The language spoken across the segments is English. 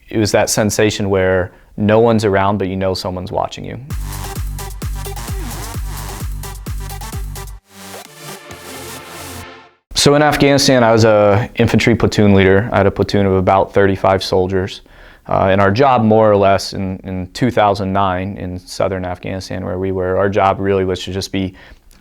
it was that sensation where no one's around, but you know someone's watching you. So in Afghanistan, I was an infantry platoon leader. I had a platoon of about 35 soldiers. And our job, more or less, in 2009 in southern Afghanistan where we were, our job really was to just be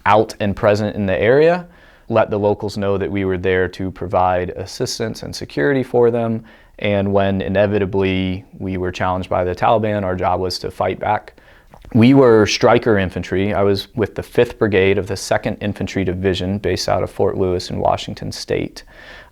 out and present in the area, let the locals know that we were there to provide assistance and security for them. And when inevitably we were challenged by the Taliban, our job was to fight back. We were Stryker infantry. I was with the 5th Brigade of the 2nd Infantry Division based out of Fort Lewis in Washington State.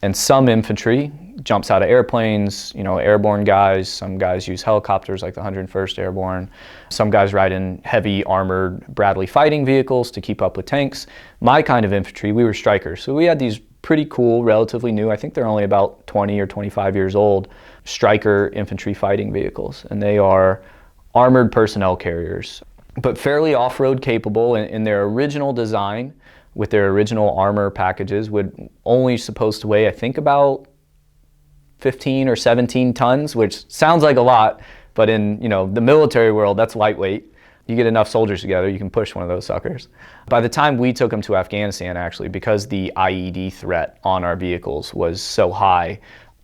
And some infantry jumps out of airplanes, airborne guys. Some guys use helicopters like the 101st Airborne. Some guys ride in heavy armored Bradley fighting vehicles to keep up with tanks. My kind of infantry, we were Strykers. So we had these pretty cool, relatively new, I think they're only about 20 or 25 years old, Stryker infantry fighting vehicles. And they are armored personnel carriers, but fairly off-road capable. In their original design, with their original armor packages, would only supposed to weigh, I think, about 15 or 17 tons, which sounds like a lot, but in the military world, that's lightweight. You get enough soldiers together, you can push one of those suckers. By the time we took them to Afghanistan, actually, because the IED threat on our vehicles was so high,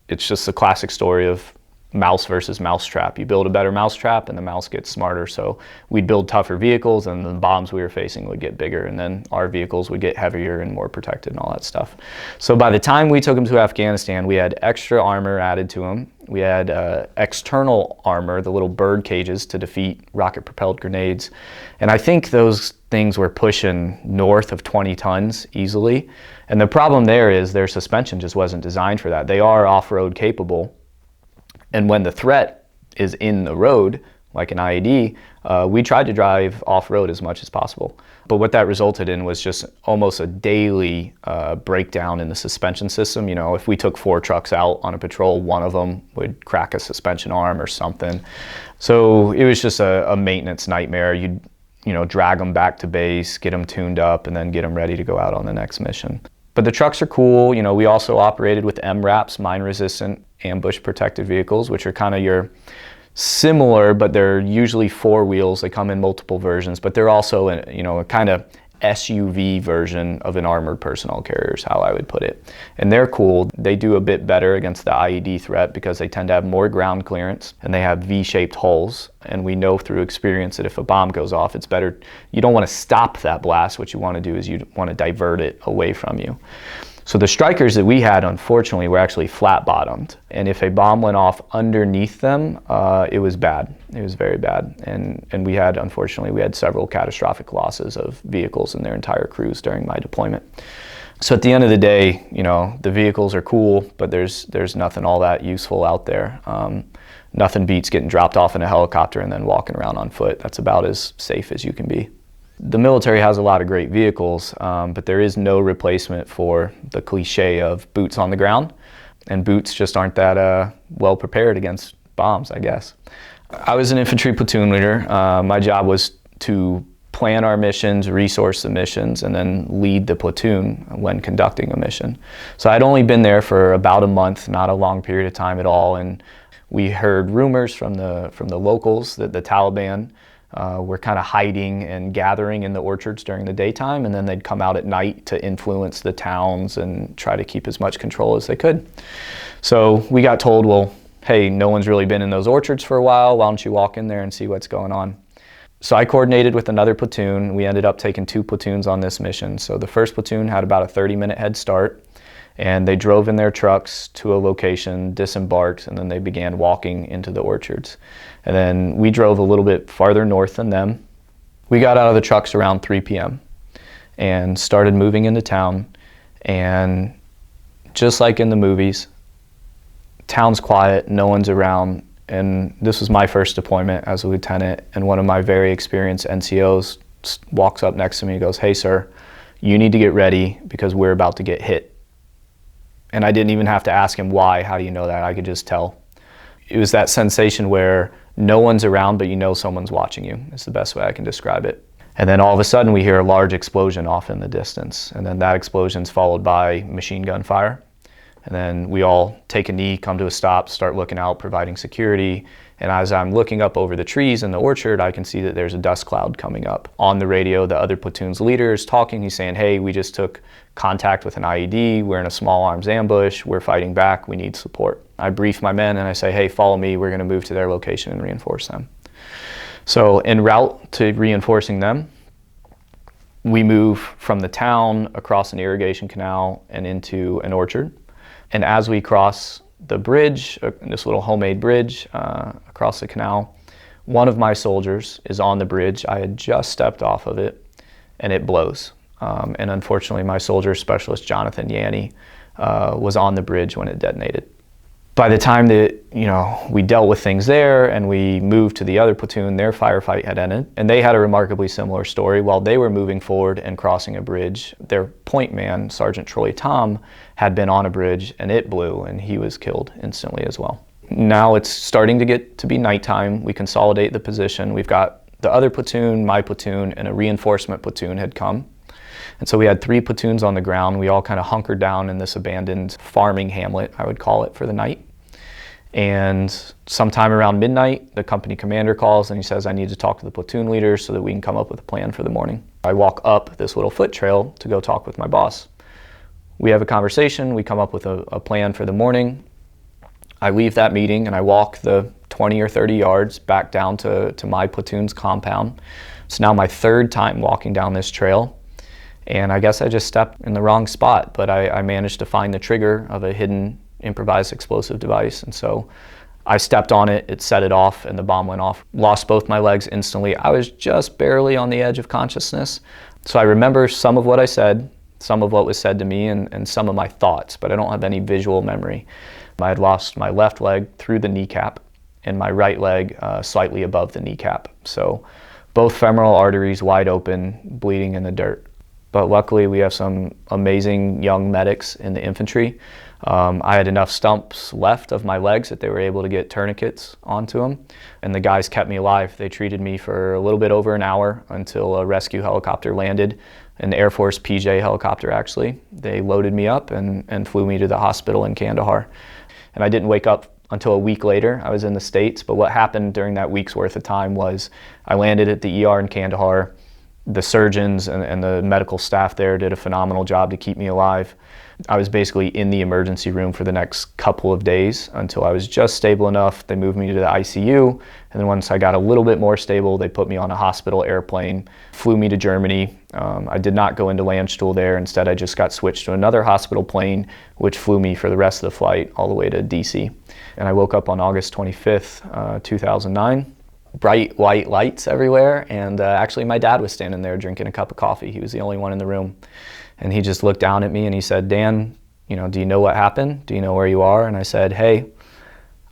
it's just a classic story of mouse versus mousetrap. You build a better mousetrap and the mouse gets smarter. So we'd build tougher vehicles and the bombs we were facing would get bigger, and then our vehicles would get heavier and more protected and all that stuff. So by the time we took them to Afghanistan, we had extra armor added to them. We had external armor, the little bird cages to defeat rocket-propelled grenades. And I think those things were pushing north of 20 tons easily. And the problem there is their suspension just wasn't designed for that. They are off-road capable. And when the threat is in the road, like an IED, we tried to drive off-road as much as possible. But what that resulted in was just almost a daily breakdown in the suspension system. If we took 4 trucks out on a patrol, one of them would crack a suspension arm or something. So it was just a maintenance nightmare. You'd drag them back to base, get them tuned up, and then get them ready to go out on the next mission. But the trucks are cool. We also operated with MRAPs, mine-resistant ambush protected vehicles, which are kind of your similar, but they're usually 4 wheels. They come in multiple versions, but they're also a kind of SUV version of an armored personnel carrier is how I would put it. And they're cool. They do a bit better against the IED threat because they tend to have more ground clearance and they have V-shaped hulls. And we know through experience that if a bomb goes off, it's better. You don't want to stop that blast. What you want to do is you want to divert it away from you. So the Strykers that we had, unfortunately, were actually flat-bottomed. And if a bomb went off underneath them, it was bad. It was very bad. And unfortunately, we had several catastrophic losses of vehicles and their entire crews during my deployment. So at the end of the day, the vehicles are cool, but there's nothing all that useful out there. Nothing beats getting dropped off in a helicopter and then walking around on foot. That's about as safe as you can be. The military has a lot of great vehicles, but there is no replacement for the cliche of boots on the ground. And boots just aren't that well prepared against bombs, I guess. I was an infantry platoon leader. My job was to plan our missions, resource the missions, and then lead the platoon when conducting a mission. So I'd only been there for about a month, not a long period of time at all. And we heard rumors from the locals that the Taliban were kind of hiding and gathering in the orchards during the daytime, and then they'd come out at night to influence the towns and try to keep as much control as they could. So we got told, well, hey, no one's really been in those orchards for a while. Why don't you walk in there and see what's going on? So I coordinated with another platoon. We ended up taking 2 platoons on this mission. So the first platoon had about a 30-minute head start, and they drove in their trucks to a location, disembarked, and then they began walking into the orchards. And then we drove a little bit farther north than them. We got out of the trucks around 3 p.m. and started moving into town. And just like in the movies, town's quiet, no one's around. And this was my first deployment as a lieutenant, and one of my very experienced NCOs walks up next to me and goes, "Hey sir, you need to get ready because we're about to get hit." And I didn't even have to ask him why. How do you know that? I could just tell. It was that sensation where no one's around, but you know someone's watching you. It's the best way I can describe it. And then all of a sudden we hear a large explosion off in the distance. And then that explosion's followed by machine gun fire. And then we all take a knee, come to a stop, start looking out, providing security. And as I'm looking up over the trees in the orchard, I can see that there's a dust cloud coming up. On the radio, the other platoon's leader is talking. He's saying, hey, we just took contact with an IED. We're in a small arms ambush. We're fighting back. We need support. I brief my men and I say, hey, follow me. We're going to move to their location and reinforce them. So en route to reinforcing them, we move from the town across an irrigation canal and into an orchard. And as we cross the bridge, this little homemade bridge across the canal, one of my soldiers is on the bridge. I had just stepped off of it and it blows. And unfortunately, my soldier specialist, Jonathan Yanni, was on the bridge when it detonated. By the time that we dealt with things there and we moved to the other platoon, their firefight had ended, and they had a remarkably similar story. While they were moving forward and crossing a bridge, their point man, Sergeant Troy Tom, had been on a bridge and it blew, and he was killed instantly as well. Now it's starting to get to be nighttime. We consolidate the position. We've got the other platoon, my platoon, and a reinforcement platoon had come. And so we had 3 platoons on the ground. We all kind of hunkered down in this abandoned farming hamlet, I would call it, for the night. And sometime around midnight, the company commander calls and he says, I need to talk to the platoon leader so that we can come up with a plan for the morning. I walk up this little foot trail to go talk with my boss. We have a conversation, we come up with a plan for the morning. I leave that meeting and I walk the 20 or 30 yards back down to my platoon's compound. It's now my 3rd time walking down this trail. And I guess I just stepped in the wrong spot, but I managed to find the trigger of a hidden improvised explosive device. And so I stepped on it, it set it off, and the bomb went off. Lost both my legs instantly. I was just barely on the edge of consciousness. So I remember some of what I said, some of what was said to me, and some of my thoughts, but I don't have any visual memory. I had lost my left leg through the kneecap and my right leg slightly above the kneecap. So both femoral arteries wide open, bleeding in the dirt. But luckily we have some amazing young medics in the infantry. I had enough stumps left of my legs that they were able to get tourniquets onto them, and the guys kept me alive. They treated me for a little bit over an hour until a rescue helicopter landed, an Air Force PJ helicopter actually. They loaded me up and flew me to the hospital in Kandahar. And I didn't wake up until a week later. I was in the States, but what happened during that week's worth of time was I landed at the ER in Kandahar. The surgeons and the medical staff there did a phenomenal job to keep me alive. I was basically in the emergency room for the next couple of days until I was just stable enough. They moved me to the ICU, and then once I got a little bit more stable, they put me on a hospital airplane, flew me to Germany. I did not go into Landstuhl there. Instead, I just got switched to another hospital plane, which flew me for the rest of the flight all the way to DC. And I woke up on August 25th, 2009. Bright white lights everywhere, and actually my dad was standing there drinking a cup of coffee. He was the only one in the room, and he just looked down at me and he said, Dan, do you know what happened? Do you know where you are? And I said, hey,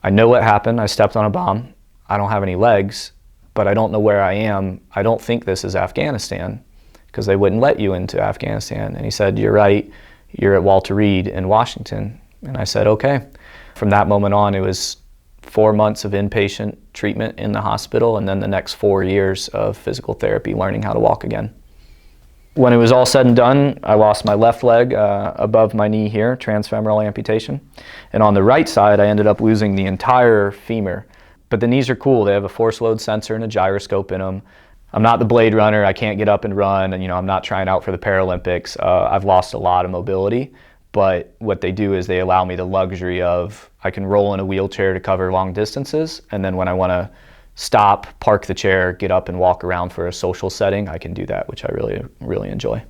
I know what happened. I stepped on a bomb. I don't have any legs, but I don't know where I am. I don't think this is Afghanistan, because they wouldn't let you into Afghanistan. And he said, you're right, you're at Walter Reed in Washington. And I said, okay. From that moment on, it was 4 months of inpatient treatment in the hospital, and then the next 4 years of physical therapy, learning how to walk again. When it was all said and done, I lost my left leg above my knee here, transfemoral amputation. And on the right side, I ended up losing the entire femur. But the knees are cool. They have a force load sensor and a gyroscope in them. I'm not the Blade Runner. I can't get up and run, and I'm not trying out for the Paralympics. I've lost a lot of mobility. But what they do is they allow me the luxury of, I can roll in a wheelchair to cover long distances, and then when I want to stop, park the chair, get up and walk around for a social setting, I can do that, which I really, really enjoy.